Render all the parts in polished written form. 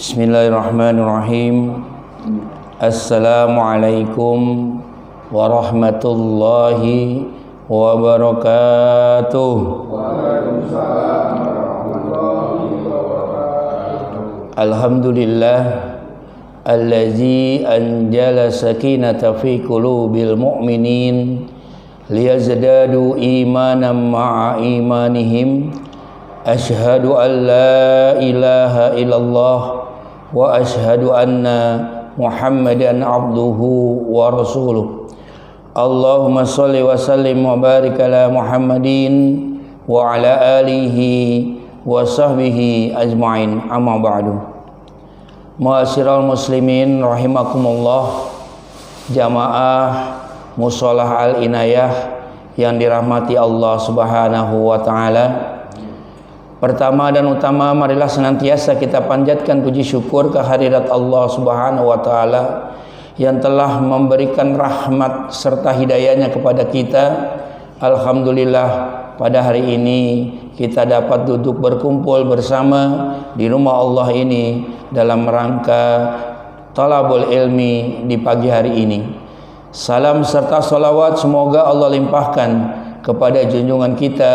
Bismillahirrahmanirrahim. Assalamualaikum warahmatullahi wabarakatuh. Alhamdulillah allazi anjala sakinata fi qulubil mu'minin liyazdadu imanan ma'a imanihim. Ashhadu an la ilaha illallah wa ashhadu anna Muhammadan abduhu wa rasuluh. Allahumma salli wa sallim wa barik ala Muhammadin wa ala alihi wa sahbihi ajma'in. Amma ba'du. Ma'asyiral muslimin rahimakumullah, jamaah Musholah Al-Inayah yang dirahmati Allah Subhanahu wa taala. Pertama dan utama, marilah senantiasa kita panjatkan puji syukur kehadirat Allah Subhanahu wa taala yang telah memberikan rahmat serta hidayahnya kepada kita. Alhamdulillah, pada hari ini kita dapat duduk berkumpul bersama di rumah Allah ini dalam rangka talabul ilmi di pagi hari ini. Salam serta salawat semoga Allah limpahkan kepada junjungan kita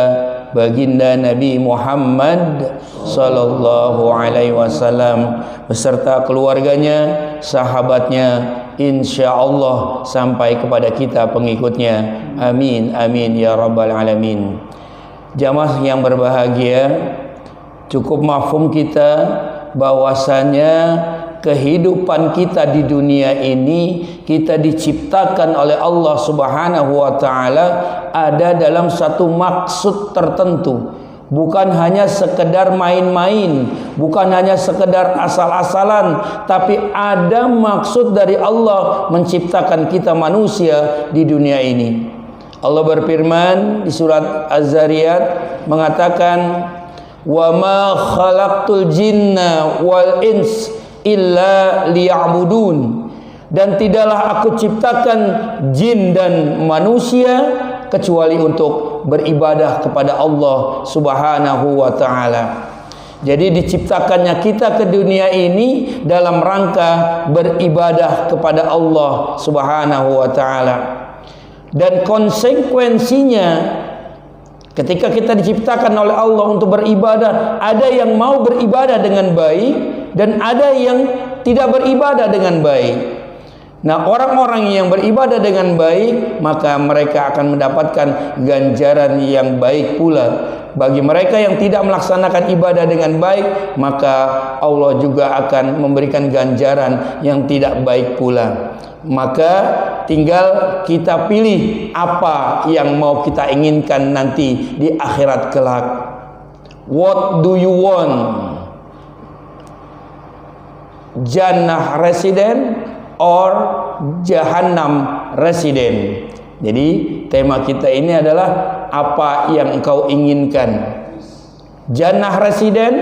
baginda Nabi Muhammad sallallahu alaihi wasallam beserta keluarganya, sahabatnya, insyaallah sampai kepada kita pengikutnya. Amin amin ya rabbal alamin. Jamaah yang berbahagia, cukup mafhum kita bahwasanya kehidupan kita di dunia ini kita diciptakan oleh Allah Subhanahu wa taala ada dalam satu maksud tertentu, bukan hanya sekedar main-main, bukan hanya sekedar asal-asalan, tapi ada maksud dari Allah menciptakan kita manusia di dunia ini. Allah berfirman di surat Az-Zariyat mengatakan, "Wa ma khalaqtul jinna wal ins illa liya'budun." Dan tidaklah aku ciptakan jin dan manusia kecuali untuk beribadah kepada Allah Subhanahu wa taala. Jadi diciptakannya kita ke dunia ini dalam rangka beribadah kepada Allah Subhanahu wa taala. Dan konsekuensinya ketika kita diciptakan oleh Allah untuk beribadah, ada yang mau beribadah dengan baik dan ada yang tidak beribadah dengan baik. Nah, orang-orang yang beribadah dengan baik, maka mereka akan mendapatkan ganjaran yang baik pula. Bagi mereka yang tidak melaksanakan ibadah dengan baik, maka Allah juga akan memberikan ganjaran yang tidak baik pula. Maka tinggal kita pilih apa yang mau kita inginkan nanti di akhirat kelak. What do you want? Jannah resident or Jahannam resident. Jadi tema kita ini adalah apa yang engkau inginkan. Jannah resident,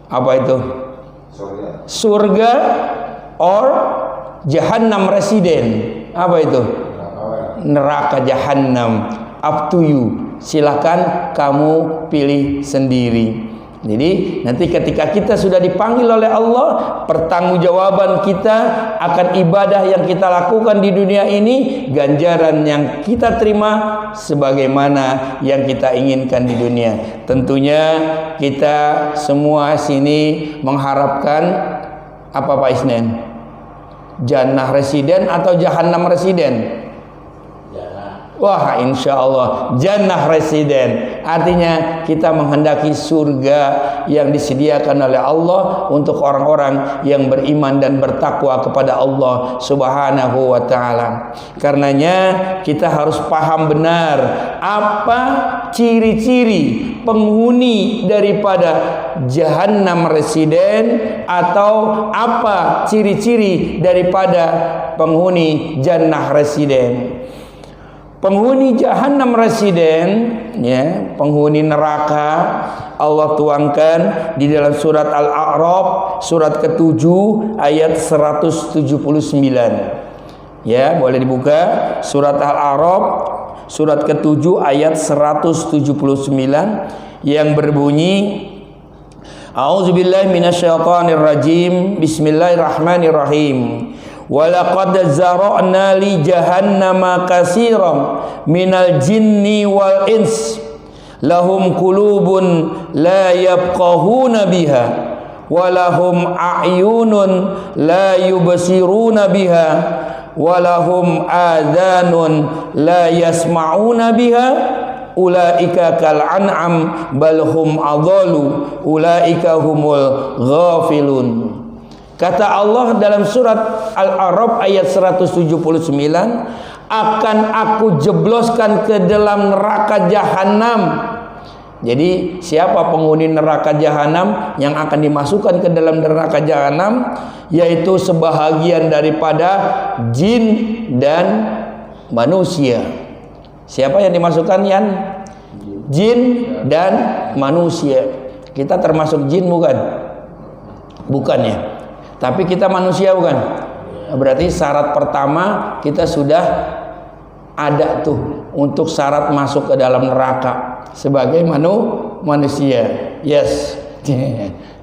apa itu? Surga or Jahannam resident, apa itu? Neraka Jahannam. Up to you. Silakan kamu pilih sendiri. Jadi nanti ketika kita sudah dipanggil oleh Allah, pertanggungjawaban kita akan ibadah yang kita lakukan di dunia ini, ganjaran yang kita terima sebagaimana yang kita inginkan di dunia. Tentunya kita semua sini mengharapkan apa Pak Isnen? Jannah residen atau Jahannam residen? Wah, insya Allah Jannah residen. Artinya kita menghendaki surga yang disediakan oleh Allah untuk orang-orang yang beriman dan bertakwa kepada Allah Subhanahu wa taala. Karenanya kita harus paham benar apa ciri-ciri penghuni daripada Jahannam residen atau apa ciri-ciri daripada penghuni Jannah residen. Penghuni Jahannam residen, ya, penghuni neraka, Allah tuangkan di dalam surat Al-A'raf surat ke-7 ayat 179. Ya, boleh dibuka surat Al-A'raf surat ke-7 ayat 179 yang berbunyi, A'udzubillahi minasyaitonirrajim. Bismillahirrahmanirrahim. Walaqad zara'na li jahannama katsiran minal jinni wal ins lahum qulubun la yafqahuna biha walahum a'yunun la yubsiruna biha walahum adhanun la yasma'una biha ulaika kal an'am bal hum adallu ulaika humul ghafilun. Kata Allah dalam surat Al-A'raf ayat 179, akan aku jebloskan ke dalam neraka jahanam. Jadi siapa penghuni neraka jahanam yang akan dimasukkan ke dalam neraka jahanam? Yaitu sebahagian daripada jin dan manusia. Siapa yang dimasukkan, Yan? Jin dan manusia. Kita termasuk jin bukan? Bukan ya. Tapi kita manusia bukan? Berarti syarat pertama kita sudah ada tuh untuk syarat masuk ke dalam neraka sebagai manusia. Yes.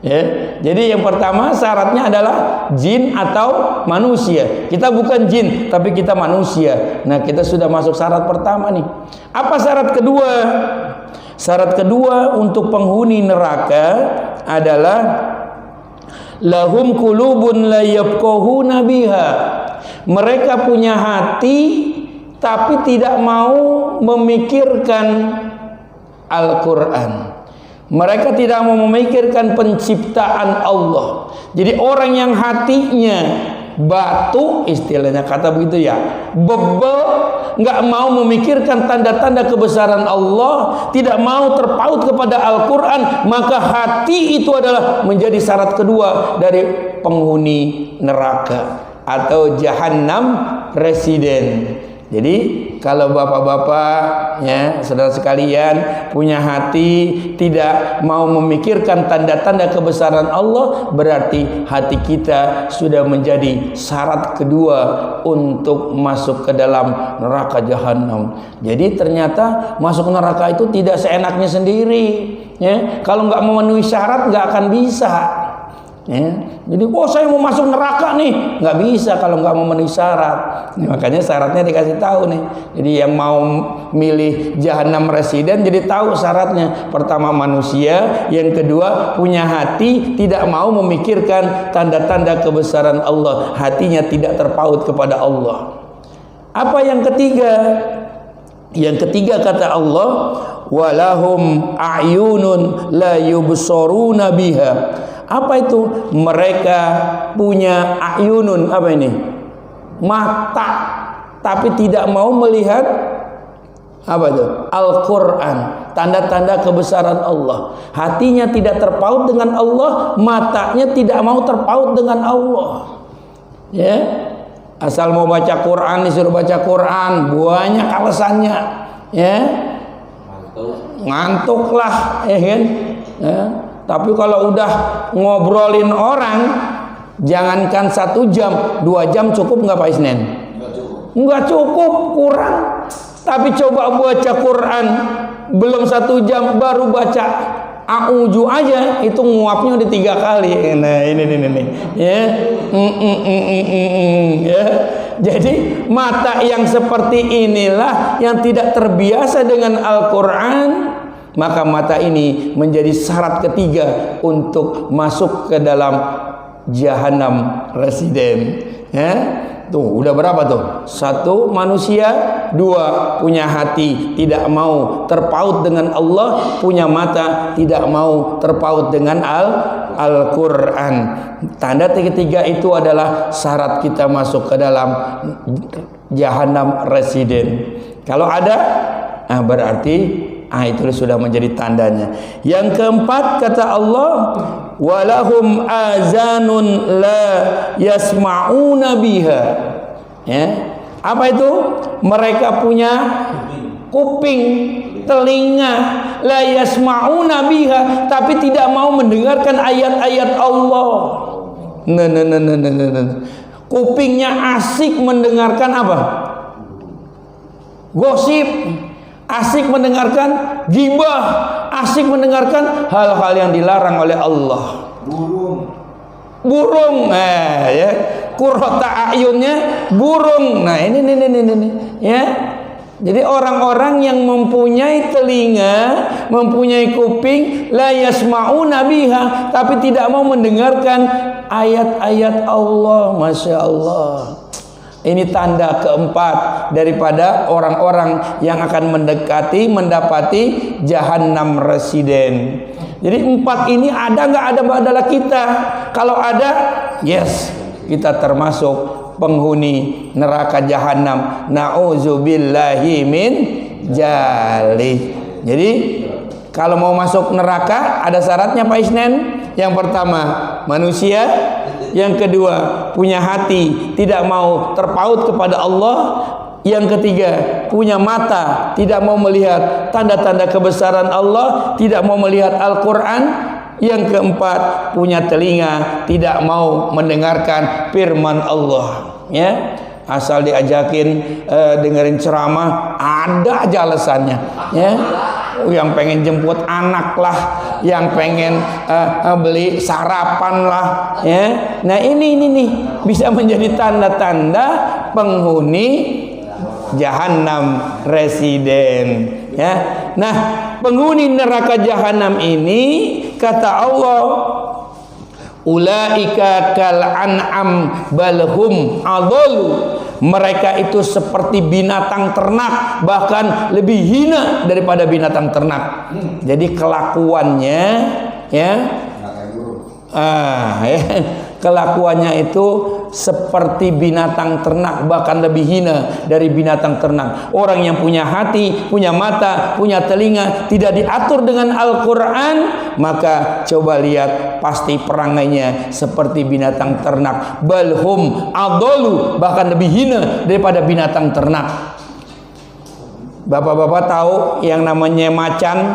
Ya. Jadi yang pertama syaratnya adalah jin atau manusia. Kita bukan jin, tapi kita manusia. Nah, kita sudah masuk syarat pertama nih. Apa syarat kedua? Syarat kedua untuk penghuni neraka adalah lahum qulubun la yafqahuna biha. Mereka punya hati tapi tidak mau memikirkan Al-Quran. Mereka tidak mau memikirkan penciptaan Allah. Jadi orang yang hatinya batu, istilahnya kata begitu ya, bebel, nggak mau memikirkan tanda-tanda kebesaran Allah, tidak mau terpaut kepada Al-Quran, maka hati itu adalah menjadi syarat kedua dari penghuni neraka atau Jahannam residen. Jadi kalau bapak-bapak ya, saudara sekalian punya hati tidak mau memikirkan tanda-tanda kebesaran Allah, berarti hati kita sudah menjadi syarat kedua untuk masuk ke dalam neraka jahanam. Jadi ternyata masuk neraka itu tidak seenaknya sendiri ya. Kalau nggak memenuhi syarat nggak akan bisa ya. Jadi saya mau masuk neraka nih, nggak bisa kalau nggak memenuhi syarat. Makanya syaratnya dikasih tahu nih. Jadi yang mau milih Jahannam residen jadi tahu syaratnya. Pertama manusia, yang kedua punya hati tidak mau memikirkan tanda-tanda kebesaran Allah, hatinya tidak terpaut kepada Allah. Apa yang ketiga? Yang ketiga kata Allah, walahum a'yunun la yubsaruna biha. Apa itu? Mereka punya a'yunun, apa ini? Mata, tapi tidak mau melihat apa itu? Al-Quran, tanda-tanda kebesaran Allah. Hatinya tidak terpaut dengan Allah, matanya tidak mau terpaut dengan Allah. Ya, asal mau baca Quran disuruh baca Quran, banyak alasannya. Ya, ngantuk lah, kan? Ya. Tapi kalau udah ngobrolin orang, jangankan 1 jam, 2 jam cukup nggak Pak Isnen? Nggak cukup, kurang. Tapi coba baca Quran, belum 1 jam baru baca A'udzu aja, itu nguapnya udah 3 kali. Nah ini. Ya. Ya. Jadi mata yang seperti inilah yang tidak terbiasa dengan Al-Quran, maka mata ini menjadi syarat ketiga untuk masuk ke dalam Jahannam residen. Ya, tuh udah berapa tuh? 1 manusia, 2 punya hati tidak mau terpaut dengan Allah, punya mata tidak mau terpaut dengan Al-Quran. Tanda ketiga itu adalah syarat kita masuk ke dalam Jahannam residen. Kalau ada, berarti itu sudah menjadi tandanya. Yang keempat kata Allah, walahum azanun la yasma'una biha. Ya. Apa itu? Mereka punya kuping, telinga, la yasma'una biha, tapi tidak mau mendengarkan ayat-ayat Allah. Kupingnya asik mendengarkan apa? Gosip. asik mendengarkan ghibah, asik mendengarkan hal-hal yang dilarang oleh Allah. Burung, ya, kurota ayunnya burung. Nah ini ya. Jadi orang-orang yang mempunyai telinga, mempunyai kuping, la yasma'una biha, tapi tidak mau mendengarkan ayat-ayat Allah. Masya Allah. Ini tanda keempat daripada orang-orang yang akan mendapati Jahannam residen. Jadi empat ini ada nggak ada adalah kita. Kalau ada, yes, kita termasuk penghuni neraka Jahannam. Nauzubillahi min dzalik. Jadi kalau mau masuk neraka ada syaratnya Pak Isnen. Yang pertama manusia, yang kedua punya hati tidak mau terpaut kepada Allah, yang ketiga punya mata tidak mau melihat tanda-tanda kebesaran Allah, tidak mau melihat Al-Quran, yang keempat punya telinga tidak mau mendengarkan firman Allah. Ya, asal diajakin dengerin ceramah ada aja alasannya. Ya, yang pengen jemput anak lah, yang pengen beli sarapan lah, ya. Nah ini nih bisa menjadi tanda-tanda penghuni Jahannam residen, ya. Nah penghuni neraka Jahannam ini kata Allah, ulaika kal an'am balhum adallu. Mereka itu seperti binatang ternak, bahkan lebih hina daripada binatang ternak. Jadi kelakuannya, ya, kelakuannya itu seperti binatang ternak, bahkan lebih hina dari binatang ternak. Orang yang punya hati, punya mata, punya telinga, tidak diatur dengan Al-Quran, maka coba lihat pasti perangainya seperti binatang ternak. Balhum adallu, bahkan lebih hina daripada binatang ternak. Bapak-bapak tahu yang namanya macan,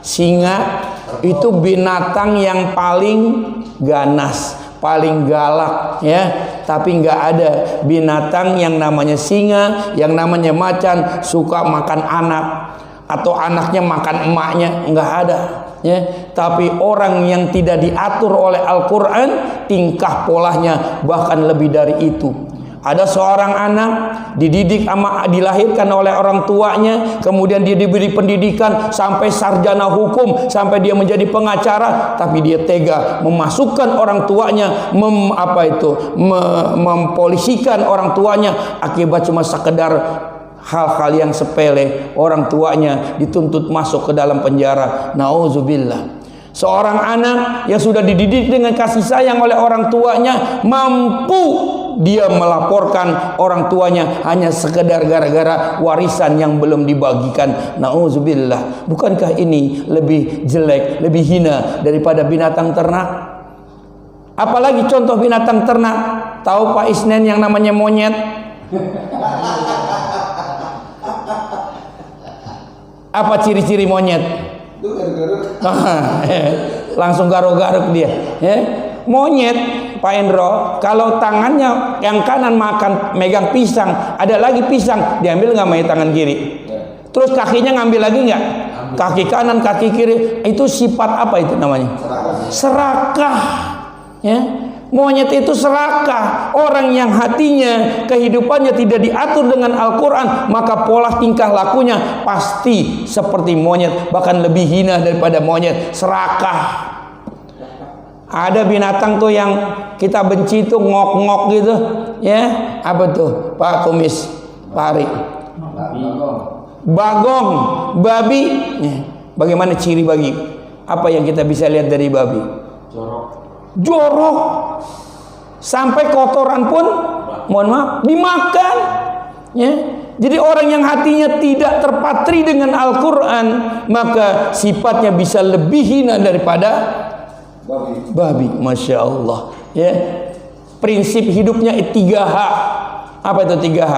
singa, itu binatang yang paling ganas, paling galak, ya. Tapi nggak ada binatang yang namanya singa, yang namanya macan suka makan anak atau anaknya makan emaknya, nggak ada, ya. Tapi orang yang tidak diatur oleh Al-Quran, tingkah polanya bahkan lebih dari itu. Ada seorang anak dididik dilahirkan oleh orang tuanya, kemudian dia diberi pendidikan sampai sarjana hukum, sampai dia menjadi pengacara, tapi dia tega memasukkan orang tuanya, mempolisikan orang tuanya akibat cuma sekedar hal-hal yang sepele. Orang tuanya dituntut masuk ke dalam penjara. Nauzubillah. Seorang anak yang sudah dididik dengan kasih sayang oleh orang tuanya, mampu dia melaporkan orang tuanya hanya sekedar gara-gara warisan yang belum dibagikan. Nauzubillah. Bukankah ini lebih jelek, lebih hina daripada binatang ternak? Apalagi contoh binatang ternak. Tahu Pak Isnen yang namanya monyet? Apa ciri-ciri monyet? Langsung garuk-garuk dia, ya. Monyet Pak Endro, kalau tangannya yang kanan megang pisang, ada lagi pisang, diambil nggak main tangan kiri? Terus kakinya ngambil lagi nggak? Kaki kanan, kaki kiri. Itu sifat apa itu namanya? Serakah, ya. Monyet itu serakah. Orang yang hatinya, kehidupannya tidak diatur dengan Al-Quran, maka pola tingkah lakunya pasti seperti monyet, bahkan lebih hina daripada monyet. Serakah. Ada binatang tuh yang kita benci tuh ngok-ngok gitu, ya. Apa tuh Pak Kumis, Pak Ari? Bagong, babi. Bagaimana ciri babi? Apa yang kita bisa lihat dari babi? Jorok, sampai kotoran pun, mohon maaf, dimakan, ya. Jadi orang yang hatinya tidak terpatri dengan Al-Quran, maka sifatnya bisa lebih hina daripada babi. Masya Allah, ya. Prinsip hidupnya 3H. Apa itu 3H?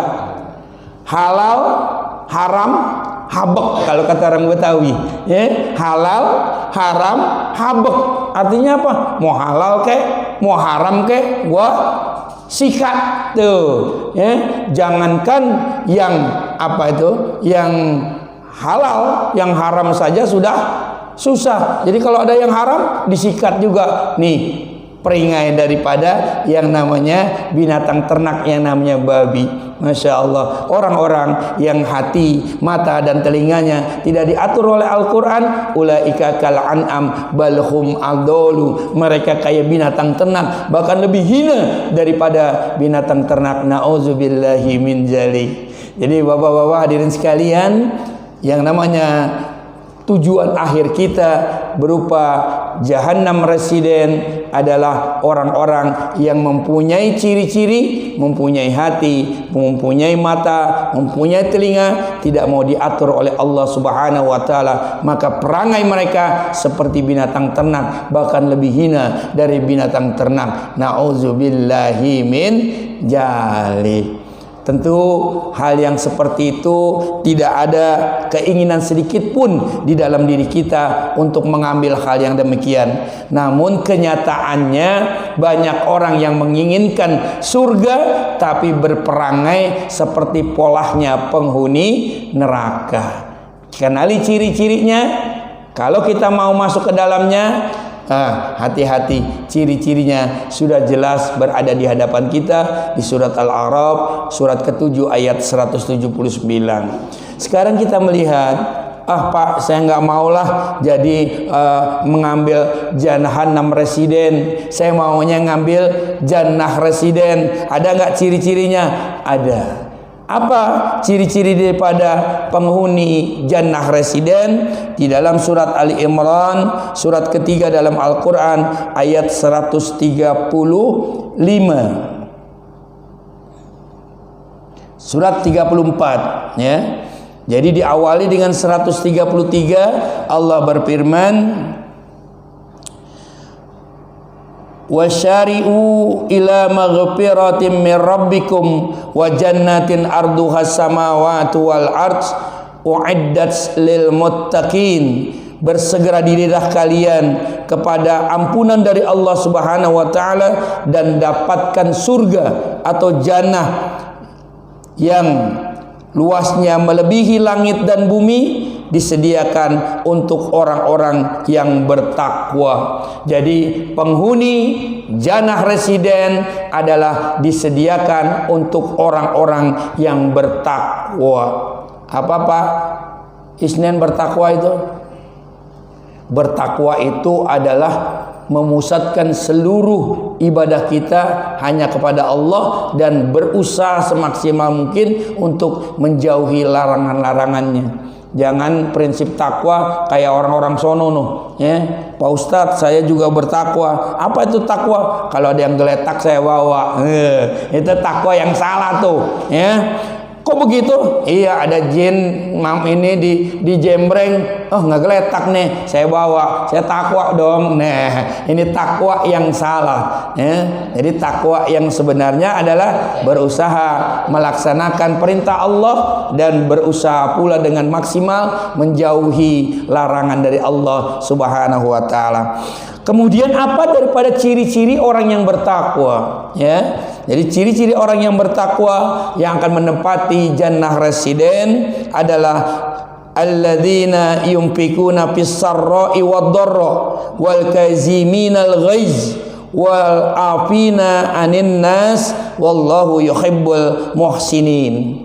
Halal, haram, habek, kalau kata orang Betawi, ya. Halal, haram, habek. Artinya apa? Mau halal kek, mau haram kek, gua sikat tuh, ya. Jangankan yang apa itu, yang halal, yang haram saja sudah susah. Jadi kalau ada yang haram disikat juga. Nih, peringai daripada yang namanya binatang ternak yang namanya babi. Masya Allah, orang-orang yang hati, mata dan telinganya tidak diatur oleh Al-Quran, ulaika kal an'am balhum adolu, mereka kayak binatang ternak, bahkan lebih hina daripada binatang ternak. Na'udzubillahi min dzalik. Jadi bapak-bapak hadirin sekalian, yang namanya tujuan akhir kita berupa Jahannam residen adalah orang-orang yang mempunyai ciri-ciri, mempunyai hati, mempunyai mata, mempunyai telinga, tidak mau diatur oleh Allah Subhanahu wa taala, maka perangai mereka seperti binatang ternak, bahkan lebih hina dari binatang ternak. Nauzubillahi min dzalik. Tentu hal yang seperti itu tidak ada keinginan sedikit pun di dalam diri kita untuk mengambil hal yang demikian. Namun kenyataannya banyak orang yang menginginkan surga tapi berperangai seperti polahnya penghuni neraka. Kenali ciri-cirinya. Kalau kita mau masuk ke dalamnya, hati-hati, ciri-cirinya sudah jelas berada di hadapan kita di surat Al-A'raf surat ke-7 ayat 179. Sekarang kita melihat, Pak, saya nggak maulah jadi mengambil Jahannam residen, saya maunya ngambil Jannah residen. Ada nggak ciri-cirinya? Ada. Apa ciri-ciri daripada penghuni Jannah residen? Di dalam surat Ali Imran surat ketiga dalam Al-Quran ayat 135. Surat 34 ya. Jadi diawali dengan 133, Allah berfirman, wasyari'u ila maghfiratin min rabbikum wa jannatin arduhas samawati wal ardh uiddat lil muttaqin. Bersegera dirilah kalian kepada ampunan dari Allah Subhanahu wa taala dan dapatkan surga atau jannah yang luasnya melebihi langit dan bumi, disediakan untuk orang-orang yang bertakwa. Jadi penghuni Jannah residen adalah disediakan untuk orang-orang yang bertakwa. Apa Pak Isnen bertakwa itu? Bertakwa itu adalah memusatkan seluruh ibadah kita hanya kepada Allah dan berusaha semaksimal mungkin untuk menjauhi larangan-larangannya. Jangan prinsip takwa kayak orang-orang sono ya. Pak Ustadz, saya juga bertakwa. Apa itu takwa? Kalau ada yang geletak saya bawa. Itu takwa yang salah tuh, ya. Kok begitu? Iya, ada jin ini di jembreng. Oh, nggak geletak nih, saya bawa, saya takwa dong. Nah, ini takwa yang salah ya. Jadi takwa yang sebenarnya adalah berusaha melaksanakan perintah Allah dan berusaha pula dengan maksimal menjauhi larangan dari Allah Subhanahu wa taala. Kemudian apa daripada ciri-ciri orang yang bertakwa ya? Jadi ciri-ciri orang yang bertakwa yang akan menempati jannah residen adalah alladzina yunfikuna fis sarra'i wad dharra wal kaziminal ghaiz wal afina 'anin nas wallahu yuhibbul muhsinin.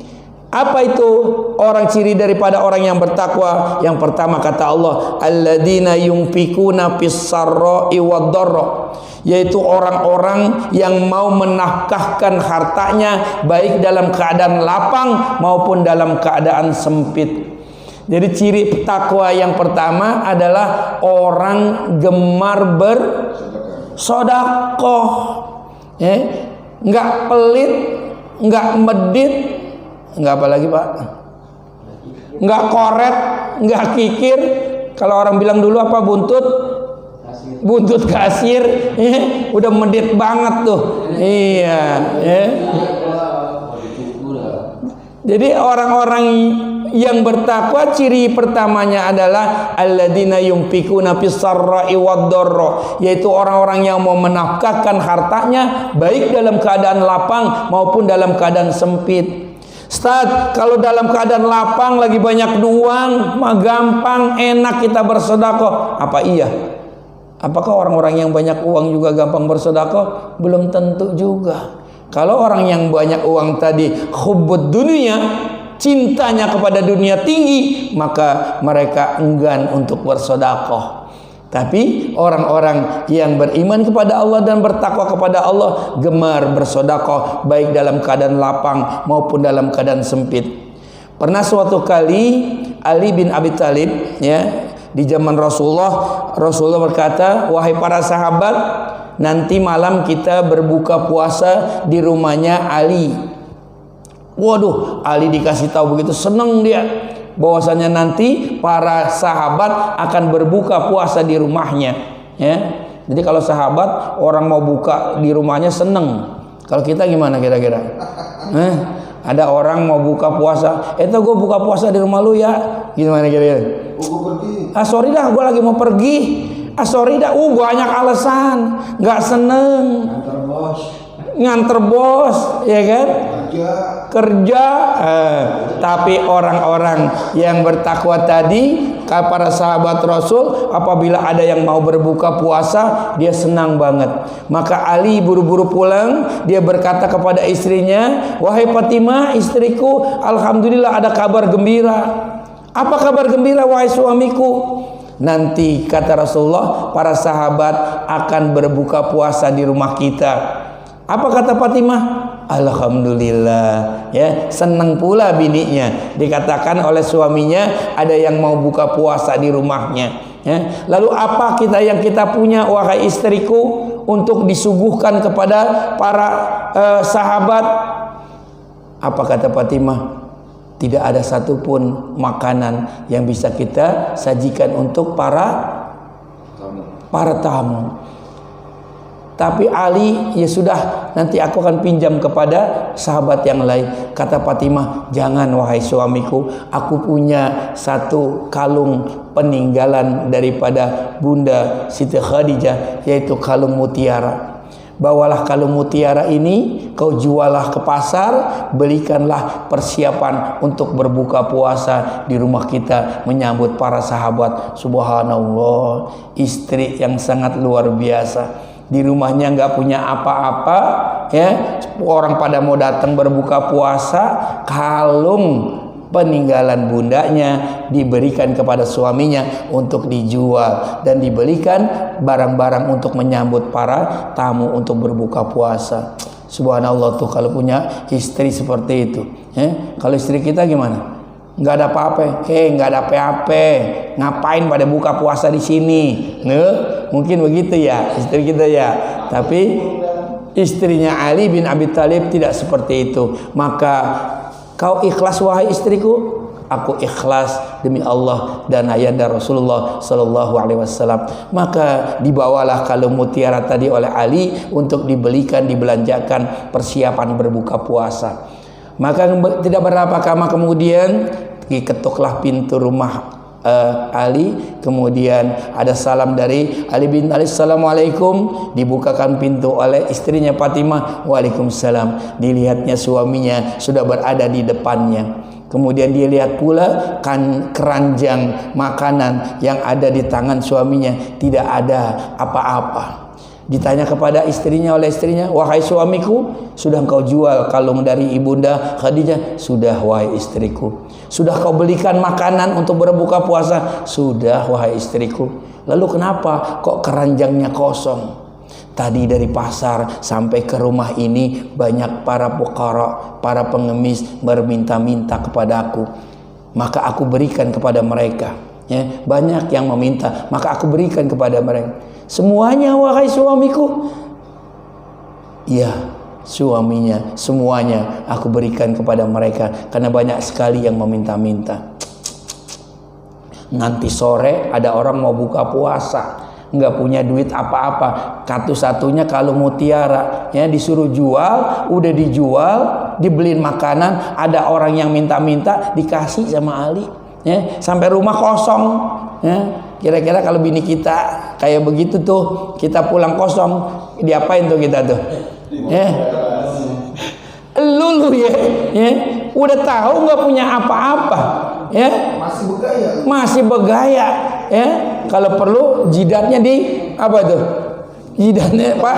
Apa itu orang ciri daripada orang yang bertakwa? Yang pertama kata Allah, alladzina yunfikuna fis sarra'i wad dharra, yaitu orang-orang yang mau menafkahkan hartanya baik dalam keadaan lapang maupun dalam keadaan sempit. Jadi ciri takwa yang pertama adalah orang gemar bersedekah, nggak pelit, nggak medit, nggak apa lagi Pak, nggak koret, nggak kikir. Kalau orang bilang dulu apa, buntut kasir, udah medit banget tuh. Iya, Jadi orang-orang yang bertakwa ciri pertamanya adalah alladzina yunfikuna fis sarra'i wad dharra, yaitu orang-orang yang mau menafkahkan hartanya baik dalam keadaan lapang maupun dalam keadaan sempit. Ustaz, kalau dalam keadaan lapang lagi banyak uang, mah gampang, enak kita bersedekah. Apa iya? Apakah orang-orang yang banyak uang juga gampang bersedekah? Belum tentu juga. Kalau orang yang banyak uang tadi hubbud dunia, cintanya kepada dunia tinggi, maka mereka enggan untuk bersedekah. Tapi orang-orang yang beriman kepada Allah dan bertakwa kepada Allah gemar bersedekah, baik dalam keadaan lapang maupun dalam keadaan sempit. Pernah suatu kali Ali bin Abi Thalib, ya, di zaman Rasulullah berkata, wahai para sahabat, nanti malam kita berbuka puasa di rumahnya Ali. Waduh, Ali dikasih tahu begitu senang dia, bahwasanya nanti para sahabat akan berbuka puasa di rumahnya, ya. Jadi kalau sahabat orang mau buka di rumahnya seneng. Kalau kita gimana kira-kira? Ada orang mau buka puasa, gue buka puasa di rumah lu ya, gimana kira-kira? Ah sorry dah, gue lagi mau pergi. Ah sorry dah, banyak alasan, nggak seneng. Nganter bos, ya kan? Kerja. Tapi orang-orang yang bertakwa tadi, para sahabat Rasul, apabila ada yang mau berbuka puasa, dia senang banget. Maka Ali buru-buru pulang, dia berkata kepada istrinya, wahai Fatimah, istriku, alhamdulillah ada kabar gembira. Apa kabar gembira wahai suamiku? Nanti kata Rasulullah, para sahabat akan berbuka puasa di rumah kita. Apa kata Fatimah? Alhamdulillah, ya, senang pula bininya dikatakan oleh suaminya ada yang mau buka puasa di rumahnya, ya. Lalu apa yang kita punya wahai istriku untuk disuguhkan kepada para sahabat? Apa kata Fatimah? Tidak ada satupun makanan yang bisa kita sajikan untuk para tamu. Tapi Ali, ya sudah, nanti aku akan pinjam kepada sahabat yang lain. Kata Fatimah, jangan wahai suamiku, aku punya satu kalung peninggalan daripada Bunda Siti Khadijah, yaitu kalung mutiara. Bawalah kalung mutiara ini, kau jualah ke pasar, belikanlah persiapan untuk berbuka puasa di rumah kita menyambut para sahabat. Subhanallah, istri yang sangat luar biasa. Di rumahnya nggak punya apa-apa, ya, orang pada mau datang berbuka puasa, kalung peninggalan bundanya diberikan kepada suaminya untuk dijual dan dibelikan barang-barang untuk menyambut para tamu untuk berbuka puasa. Subhanallah tuh kalau punya istri seperti itu, ya. Kalau istri kita gimana? Nggak ada apa-apa, nggak ada apa-apa, ngapain pada buka puasa di sini? Mungkin begitu ya istri kita ya. Tapi istrinya Ali bin Abi Thalib tidak seperti itu. Maka kau ikhlas wahai istriku? Aku ikhlas demi Allah dan ayahanda Rasulullah Sallallahu Alaihi Wasallam. Maka dibawalah kalung mutiara tadi oleh Ali untuk dibelanjakan persiapan berbuka puasa. Maka tidak berapa lama kemudian diketuklah pintu rumah Ali. Kemudian ada salam dari Ali bin Ali, assalamualaikum. Dibukakan pintu oleh istrinya Fatimah, waalaikumsalam. Dilihatnya suaminya sudah berada di depannya. Kemudian dia lihat pula keranjang makanan yang ada di tangan suaminya, tidak ada apa-apa. Ditanya kepada istrinya oleh istrinya, wahai suamiku, sudah kau jual kalung dari ibunda Khadijah? Sudah wahai istriku. Sudah kau belikan makanan untuk berbuka puasa? Sudah wahai istriku. Lalu kenapa kok keranjangnya kosong? Tadi dari pasar sampai ke rumah ini banyak para fuqara, para pengemis berminta-minta kepadaku, maka aku berikan kepada mereka, ya. Banyak yang meminta, maka aku berikan kepada mereka. Semuanya wahai suamiku? Iya, suaminya, semuanya aku berikan kepada mereka karena banyak sekali yang meminta-minta. Nanti sore ada orang mau buka puasa, nggak punya duit apa-apa, satu-satunya kalung mutiara, ya, disuruh jual, udah dijual, dibeliin makanan, ada orang yang minta-minta, dikasih sama Ali, ya, sampai rumah kosong, ya. Kira-kira kalau bini kita kayak begitu tuh, kita pulang kosong, diapain tuh kita tuh? Ya. Lulu ya, udah tahu nggak punya apa-apa, ya masih bergaya, ya kalau perlu jidatnya di apa tuh, jidatnya Pak,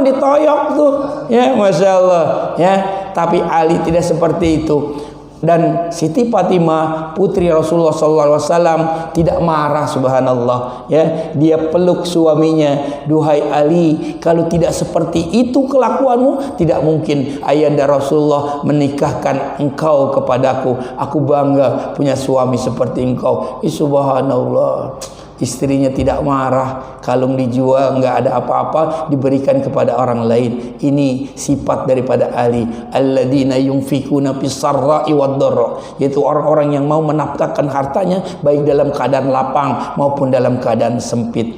ditoyok tuh, ya Masya Allah, ya. Tapi Ali tidak seperti itu. Dan Siti Fatimah putri Rasulullah SAW tidak marah, subhanallah, ya. Dia peluk suaminya, duhai Ali, kalau tidak seperti itu kelakuanmu, tidak mungkin ayahanda Rasulullah menikahkan engkau kepadaku. Aku bangga punya suami seperti engkau. Subhanallah. Istrinya tidak marah, kalung dijual nggak ada apa-apa, diberikan kepada orang lain. Ini sifat daripada Ali. Alladzina yunfikuna fis sarra'i wad dharra, yaitu orang-orang yang mau menafkahkan hartanya baik dalam keadaan lapang maupun dalam keadaan sempit.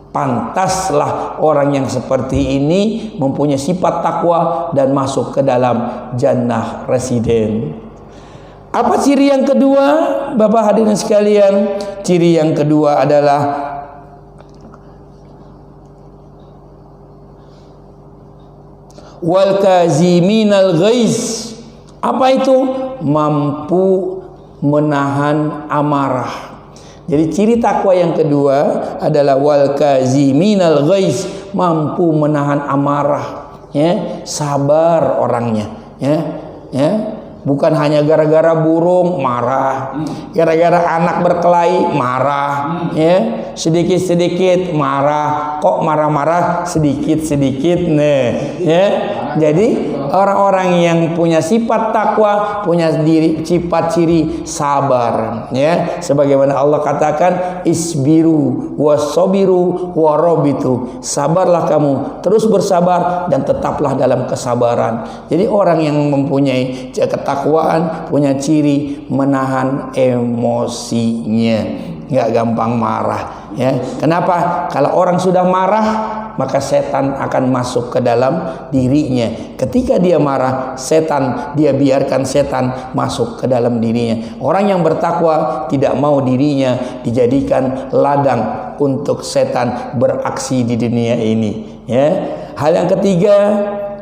Pantaslah orang yang seperti ini mempunyai sifat takwa dan masuk ke dalam jannah residen. Apa ciri yang kedua, Bapak hadirin sekalian? Ciri yang kedua adalah wal kaziminal ghaiz. Apa itu? Mampu menahan amarah. Jadi ciri takwa yang kedua adalah wal kaziminal ghaiz, mampu menahan amarah, ya, sabar orangnya, ya. Bukan hanya gara-gara burung marah, gara-gara anak berkelahi marah, ya, sedikit-sedikit marah. Kok marah-marah sedikit-sedikit, ya. Jadi orang-orang yang punya sifat takwa, punya sifat ciri sabar, ya. Sebagaimana Allah katakan, isbiru wasobiru warabitu. Sabarlah kamu, terus bersabar dan tetaplah dalam kesabaran. Jadi orang yang mempunyai ketakwaan punya ciri menahan emosinya, nggak gampang marah, ya. Kenapa? Kalau orang sudah marah, maka setan akan masuk ke dalam dirinya. Ketika dia marah, dia biarkan setan masuk ke dalam dirinya. Orang yang bertakwa tidak mau dirinya dijadikan ladang untuk setan beraksi di dunia ini, ya. Hal yang ketiga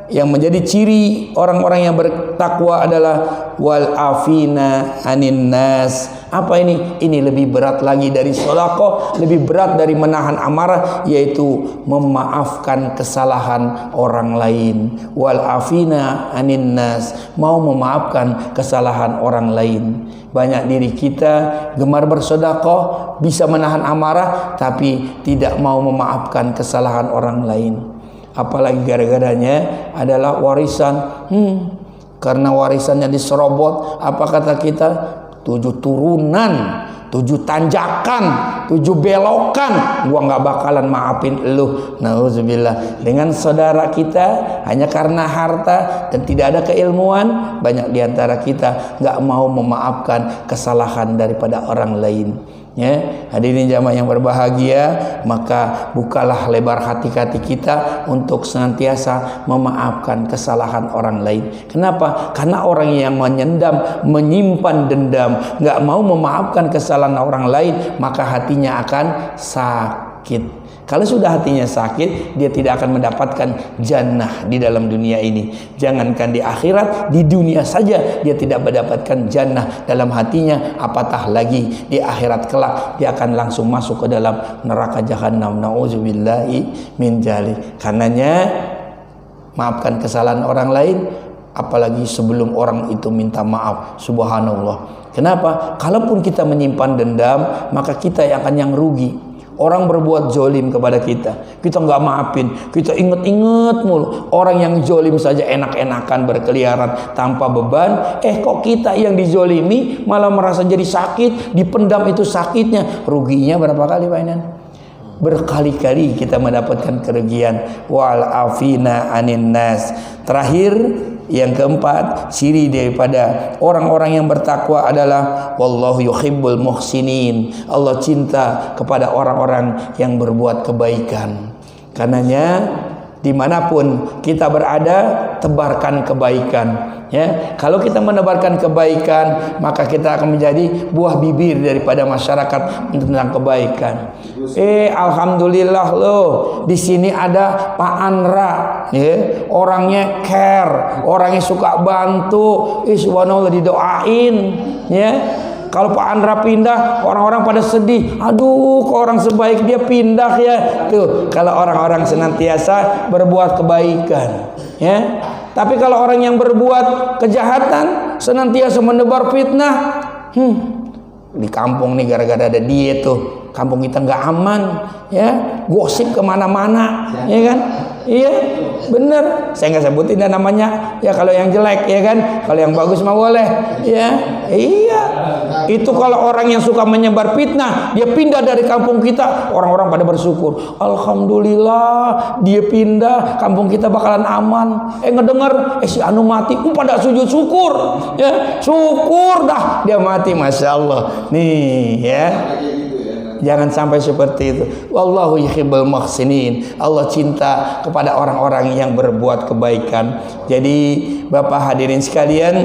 yang menjadi ciri orang-orang yang bertakwa adalah wal afina anin nas. Apa ini? Ini lebih berat lagi dari sedekah, lebih berat dari menahan amarah, yaitu memaafkan kesalahan orang lain. Wal afina anin nas, mau memaafkan kesalahan orang lain. Banyak diri kita gemar bersedekah, bisa menahan amarah, tapi tidak mau memaafkan kesalahan orang lain. Apalagi gara-garanya adalah warisan. Karena warisannya diserobot, apa kata kita? 7 turunan, 7 tanjakan, 7 belokan, gua nggak bakalan maafin lu. Nauzubillah. Dengan saudara kita hanya karena harta dan tidak ada keilmuan, banyak diantara kita nggak mau memaafkan kesalahan daripada orang lain. Ya, hadirin jamaah yang berbahagia, maka bukalah lebar hati-hati kita untuk senantiasa memaafkan kesalahan orang lain. Kenapa? Karena orang yang menyimpan dendam, nggak mau memaafkan kesalahan orang lain, maka hatinya akan sakit. Kalau sudah hatinya sakit, dia tidak akan mendapatkan jannah di dalam dunia ini. Jangankan di akhirat, di dunia saja dia tidak mendapatkan jannah dalam hatinya, apatah lagi di akhirat kelak dia akan langsung masuk ke dalam neraka jahanam. Nauzubillahi min dzalik. Karenanya maafkan kesalahan orang lain, apalagi sebelum orang itu minta maaf. Subhanallah. Kenapa? Kalaupun kita menyimpan dendam, maka kita yang rugi. Orang berbuat zolim kepada kita nggak maafin, kita inget-inget mulu. Orang yang zolim saja enak-enakan berkeliaran tanpa beban. Kok kita yang dizolimi malah merasa jadi sakit, dipendam itu sakitnya. Ruginya berapa kali Pak Inan? Berkali-kali kita mendapatkan kerugian. Wal afina anin nas. Terakhir, yang keempat, ciri daripada orang-orang yang bertakwa adalah wallahu yuhibbul muhsinin. Allah cinta kepada orang-orang yang berbuat kebaikan. Karenanya Dimanapun kita berada, tebarkan kebaikan. Ya, kalau kita menebarkan kebaikan, maka kita akan menjadi buah bibir daripada masyarakat tentang kebaikan. Alhamdulillah loh, di sini ada Pak Andra, ya, orangnya care, orangnya suka bantu. Subhanallah, didoain, ya. Kalau Pak Andra pindah, orang-orang pada sedih. Aduh, kok orang sebaik dia pindah ya. Tuh, kalau orang-orang senantiasa berbuat kebaikan, ya. Tapi kalau orang yang berbuat kejahatan, senantiasa menebar fitnah, di kampung nih gara-gara ada dia tuh, kampung kita nggak aman, ya. Gosip kemana-mana, ya kan? Iya, bener. Saya nggak sebutin dan namanya, ya kalau yang jelek, ya kan. Kalau yang bagus mah boleh, ya. Iya. Itu kalau orang yang suka menyebar fitnah, dia pindah dari kampung kita, orang-orang pada bersyukur. Alhamdulillah, dia pindah, kampung kita bakalan aman. Ngedenger, si anu mati, pada sujud syukur, ya. Syukur dah, dia mati, masya Allah. Nih, ya. Jangan sampai seperti itu. Wallahu yuhibbul muhsinin. Allah cinta kepada orang-orang yang berbuat kebaikan. Jadi Bapak hadirin sekalian,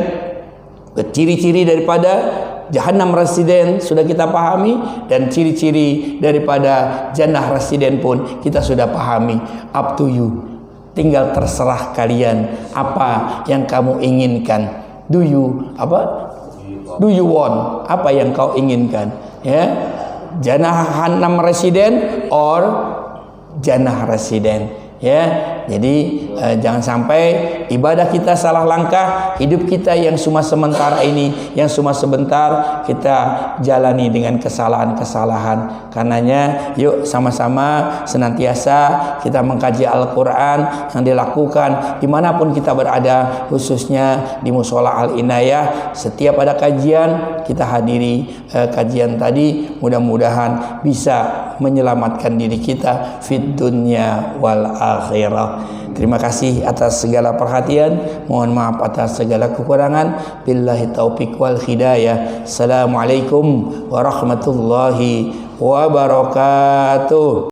ciri-ciri daripada Jahannam residen sudah kita pahami, dan ciri-ciri daripada Jannah residen pun kita sudah pahami. Up to you. Tinggal terserah kalian apa yang kamu inginkan. Do you want? Apa yang kau inginkan? Ya. Jahannam residen or Jannah residen, ya. Jadi jangan sampai ibadah kita salah langkah, hidup kita yang cuma sementara ini, yang cuma sebentar, kita jalani dengan kesalahan-kesalahan. Karenanya yuk sama-sama senantiasa kita mengkaji Al-Quran yang dilakukan dimanapun kita berada, khususnya di Mushola Al-Inayah. Setiap ada kajian kita hadiri kajian tadi, mudah-mudahan bisa menyelamatkan diri kita fid dunya wal akhirah. Terima kasih atas segala perhatian, mohon maaf atas segala kekurangan. Billahi taufiq wal hidayah. Assalamualaikum warahmatullahi wabarakatuh.